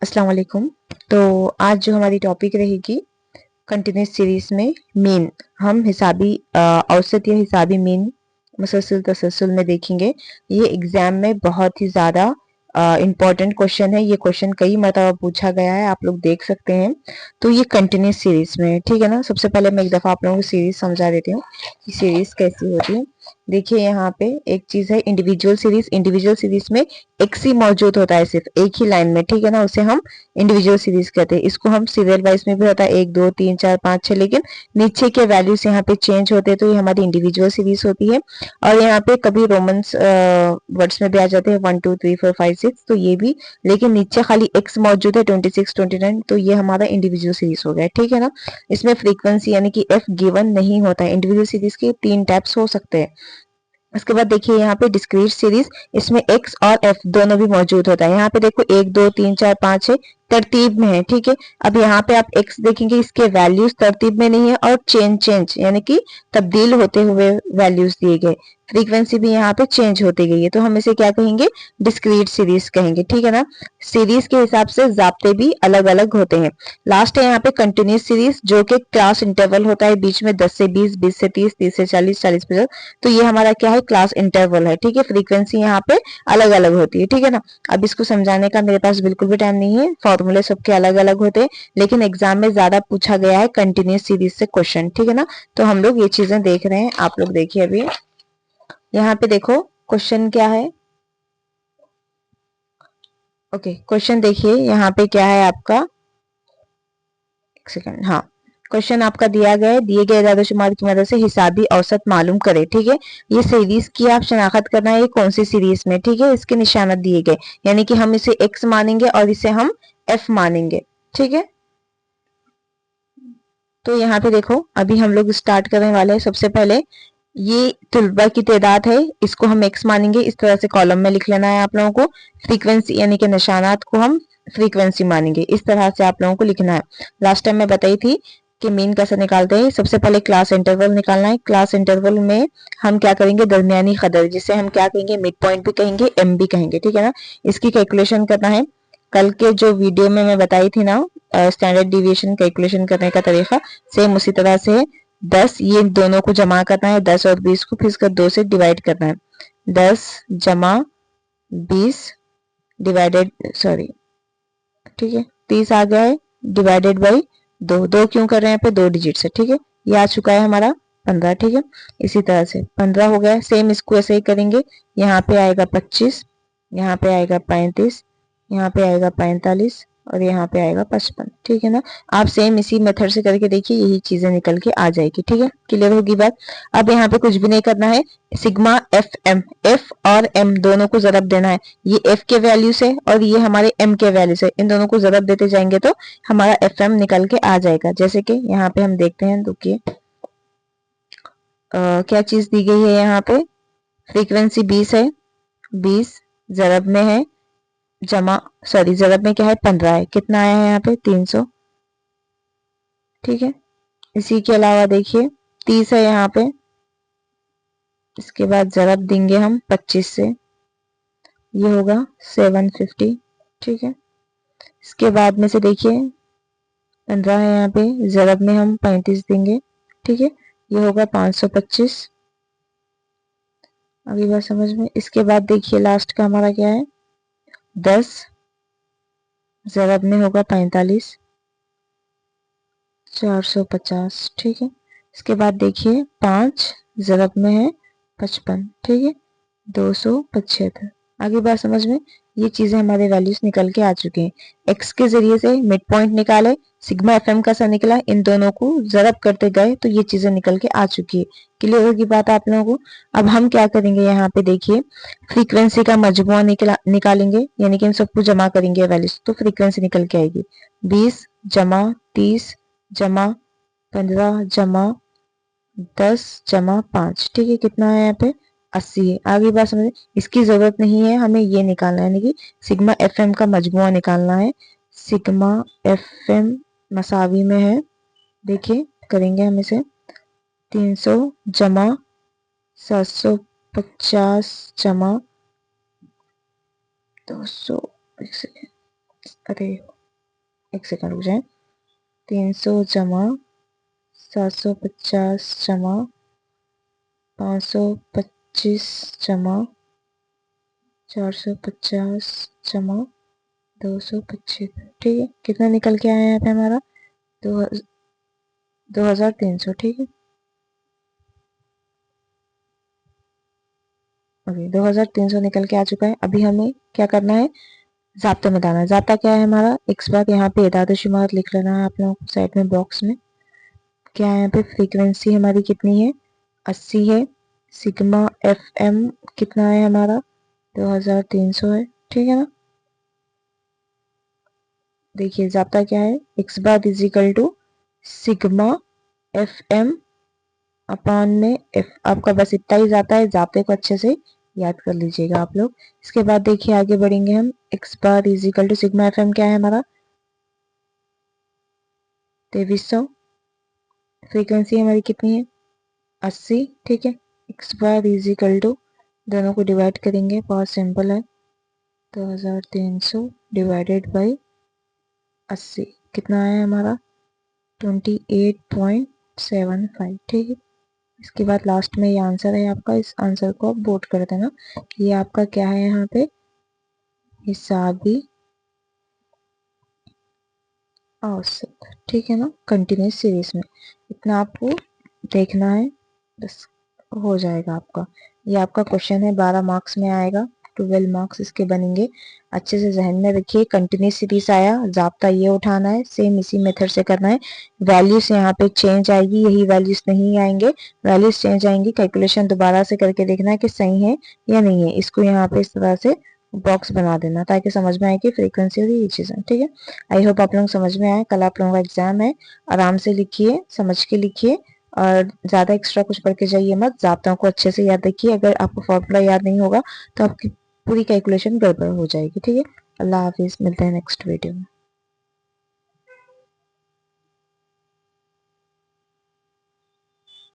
अस्सलाम वालेकुम। तो आज जो हमारी टॉपिक रहेगी कंटिन्यूस सीरीज में मीन, हम हिसाबी औसत या हिसाबी मीन मुसलसल तसलसल में देखेंगे। ये एग्जाम में बहुत ही ज़्यादा इम्पोर्टेंट क्वेश्चन है। ये क्वेश्चन कई मरतबा पूछा गया है, आप लोग देख सकते हैं। तो ये कंटिन्यूस सीरीज में है, ठीक है ना। सबसे पहले मैं एक दफ़ा आप लोगों को सीरीज समझा देती हूँ कि सीरीज कैसी होती है। देखिए यहाँ पे एक चीज़ है इंडिविजुअल सीरीज। इंडिविजुअल सीरीज में एक सी मौजूद होता है, सिर्फ एक ही लाइन में, ठीक है ना। उसे हम इंडिविजुअल सीरीज कहते हैं। इसको हम सीरियल वाइज में भी होता है, 1 2 3 4 5 6, लेकिन नीचे के वैल्यूज यहाँ पे चेंज होते हैं, तो ये हमारी इंडिविजुअल सीरीज होती है। और यहाँ पे कभी रोमन्स वर्ड्स में भी आ जाते हैं 1 2 3 4 5 6, तो ये भी, लेकिन नीचे खाली एक्स मौजूद है 26 29, तो ये हमारा इंडिविजुअल सीरीज हो गया, ठीक है ना। इसमें फ्रीक्वेंसी यानी कि एफ गिवन नहीं होता है। इंडिविजुअल सीरीज के 3 टाइप्स हो सकते हैं। उसके बाद देखिए यहाँ पे डिस्क्रीट सीरीज, इसमें एक्स और एफ दोनों भी मौजूद होता है। यहाँ पे देखो 1 2 3 4 5 है, तरतीब में है, ठीक है। अब यहाँ पे आप एक्स देखेंगे, इसके वैल्यूज तरतीब में नहीं है और चेंज यानी कि तब्दील होते हुए वैल्यूज दिए गए। फ्रीक्वेंसी भी यहाँ पे चेंज होती गई है, तो हम इसे क्या कहेंगे, डिस्क्रीट सीरीज कहेंगे, ठीक है ना। सीरीज के हिसाब से जाब्ते भी अलग अलग होते हैं। लास्ट है यहाँ पे कंटिन्यूस सीरीज, जो कि क्लास इंटरवल होता है बीच में 10 से 20, 20 से 30, 30 से 40, 40 से 50। तो ये हमारा क्या है, क्लास इंटरवल है, ठीक है। फ्रीक्वेंसी यहाँ पे अलग अलग होती है, ठीक है ना। अब इसको समझाने का मेरे पास बिल्कुल भी टाइम नहीं है, फॉर्मूले सबके अलग अलग होते हैं, लेकिन एग्जाम में ज्यादा पूछा गया है कंटिन्यूस सीरीज से क्वेश्चन, ठीक है ना। तो हम लोग ये चीजें देख रहे हैं, आप लोग देखिए। अभी यहाँ पे देखो क्वेश्चन क्या है। ओके, क्वेश्चन देखिए यहाँ पे क्या है आपका, एक सेकंड। हाँ, क्वेश्चन आपका दिया गया है, दिए गए इदादोशुमार की मदद से हिसाबी औसत मालूम करें, ठीक है। ये सीरीज की आप शनाख्त करना है, ये कौन सी सीरीज में, ठीक है। इसके निशानात दिए गए, यानी कि हम इसे एक्स मानेंगे और इसे हम एफ मानेंगे, ठीक है। तो यहाँ पे देखो अभी हम लोग स्टार्ट करने वाले हैं। सबसे पहले ये तुलबा की तादाद है, इसको हम एक्स मानेंगे, इस तरह से कॉलम में लिख लेना है आप लोगों को। फ्रीक्वेंसी यानी कि निशानात को हम फ्रीक्वेंसी मानेंगे, इस तरह से आप लोगों को लिखना है। लास्ट टाइम मैं बताई थी कि मीन कैसे निकालते हैं। सबसे पहले क्लास इंटरवल निकालना है। क्लास इंटरवल में हम क्या करेंगे, दरमियानी कदर, जिसे हम क्या कहेंगे, मिड पॉइंट भी कहेंगे, एम भी कहेंगे, ठीक है ना। इसकी कैलकुलेशन करना है। कल के जो वीडियो में मैं बताई थी ना, स्टैंडर्ड डिविएशन कैलकुलेशन करने का तरीका, सेम उसी तरह से 10, ये दोनों को जमा करना है, 10 और 20 को फिर इसका 2 से डिवाइड करना है। 10 जमा 20 डिवाइडेड, सॉरी, ठीक है, 30 आ गया है, डिवाइडेड बाई 2। 2 क्यों कर रहे हैं यहाँ पे, 2 डिजिट से, ठीक है। ये आ चुका है हमारा 15, ठीक है। इसी तरह से 15 हो गया। सेम इसको ऐसे ही करेंगे। यहाँ पे आएगा 25, यहाँ पे आएगा 35, यहाँ पे आएगा 45 और यहाँ पे आएगा 55, ठीक है ना। आप सेम इसी मेथड से करके देखिए, यही चीजें निकल के आ जाएगी, ठीक है। क्लियर होगी बात। अब यहाँ पे कुछ भी नहीं करना है। सिग्मा एफ एम, एफ और एम दोनों को जरब देना है। ये एफ के वैल्यू से और ये हमारे एम के वैल्यू से, इन दोनों को जरब देते जाएंगे तो हमारा एफ एम निकल के आ जाएगा। जैसे कि यहाँ पे हम देखते हैं, रुकिए, क्या चीज दी गई है यहाँ पे, फ्रीक्वेंसी 20 है, 20 जरब में है, जमा, सॉरी, जरब में क्या है, 15 है। कितना आया है यहाँ पे, 300, ठीक है। इसी के अलावा देखिए 30 है यहाँ पे, इसके बाद जरब देंगे हम 25 से, ये होगा 750, ठीक है। इसके बाद में से देखिए 15 है यहाँ पे, जरब में हम 35 देंगे, ठीक है, ये होगा 525। अगली बात समझ में। इसके बाद देखिए लास्ट का हमारा क्या है, 10 जरब में होगा 45, 450, ठीक है। इसके बाद देखिए 5 जरब में है 55, ठीक है, 275। आगे बात समझ में। ये चीजें हमारे वैल्यूज निकल के आ चुके हैं। एक्स के जरिए से मिड पॉइंट निकाले, सिग्मा एफएम का सा निकला, इन दोनों को जरब करते गए तो ये चीजें निकल के आ चुकी है। क्लियर होगी बात आप लोगों को। अब हम क्या करेंगे, यहाँ पे देखिए फ्रीक्वेंसी का मजमुआ निकालेंगे, यानी कि इन सबको जमा करेंगे वैल्यूज, तो फ्रीक्वेंसी निकल के आएगी 20 जमा 30 जमा 15 जमा 10 जमा 5, ठीक है। कितना है यहाँ पे, 80 है। आगे बात समझे। इसकी जरूरत नहीं है, हमें ये निकालना है, यानी कि सिग्मा एफ एम का मजमुआ निकालना है। सिग्मा एफ एम मसावी में है, देखिए करेंगे हम इसे, 300 जमा 750 जमा 200, अरे एक सेकंड रुक जाए। 300 जमा 750 जमा 525 जमा 450 जमा 225। ठीक है, कितना निकल के आया यहाँ पे हमारा? 2300। ठीक है, ओके 2300 निकल के आ चुका है। अभी हमें क्या करना है? ज़ाब्ता में डालना है। ज़ाब्ता क्या है हमारा? एक बार यहाँ पे एदाद शुमार लिख लेना है आप लोगों को साइड में बॉक्स में। क्या है यहाँ पे? फ्रीक्वेंसी हमारी कितनी है? 80 है। सिग्मा एफ एम कितना है हमारा? 2300 है। ठीक है ना? देखिए ज़ाब्ता क्या है? X bar is equal to sigma F m upon में एफ। आपका बस इतना ही जाता है, ज़ाब्ते को अच्छे से याद कर लीजिएगा आप लोग। इसके बाद देखिए आगे बढ़ेंगे हम। X bar is equal to sigma F M क्या है हमारा? 2300। फ्रीक्वेंसी हमारी कितनी है? 80। ठीक है, x bar is equal to, दोनों को डिवाइड करेंगे, बहुत सिंपल है। 2300 डिवाइडेड बाई 80 कितना आया हमारा? 28.75। ठीक है, इसके बाद लास्ट में ये आंसर है आपका। इस आंसर को आप वोट कर देना। ये आपका क्या है यहाँ पे? हिसाबी औसत। ठीक है ना, कंटिन्यूस सीरीज में इतना आपको देखना है, बस हो जाएगा आपका। ये आपका क्वेश्चन है, 12 मार्क्स में आएगा, 12 मार्क्स इसके बनेंगे। अच्छे से जहन में रखिए। कंटिन्यूस सीरीज आया, जाब्ता ये उठाना है, सेम इसी मेथड से करना है। वैल्यूज यहाँ पे चेंज आएगी, यही वैल्यूज नहीं आएंगे, वैल्यूज चेंज आएंगी। कैलकुलेशन दोबारा से करके देखना है कि सही है या नहीं है। इसको यहाँ पे इस तरह से बॉक्स बना देना ताकि समझ में आए कि फ्रीक्वेंसी और ये चीज़ें। ठीक है, आई होप आप लोग समझ में आए। कल आप लोगों का एग्जाम है, आराम से लिखिए, समझ के लिखिए और ज़्यादा एक्स्ट्रा कुछ पढ़ के जाइए मत। ज़ाब्तों को अच्छे से याद रखिए। अगर आपको फॉर्मूला याद नहीं होगा तो आपकी पूरी कैलकुलेशन गड़बड़ हो जाएगी। ठीक है, अल्लाह हाफिज़, मिलते हैं नेक्स्ट वीडियो में।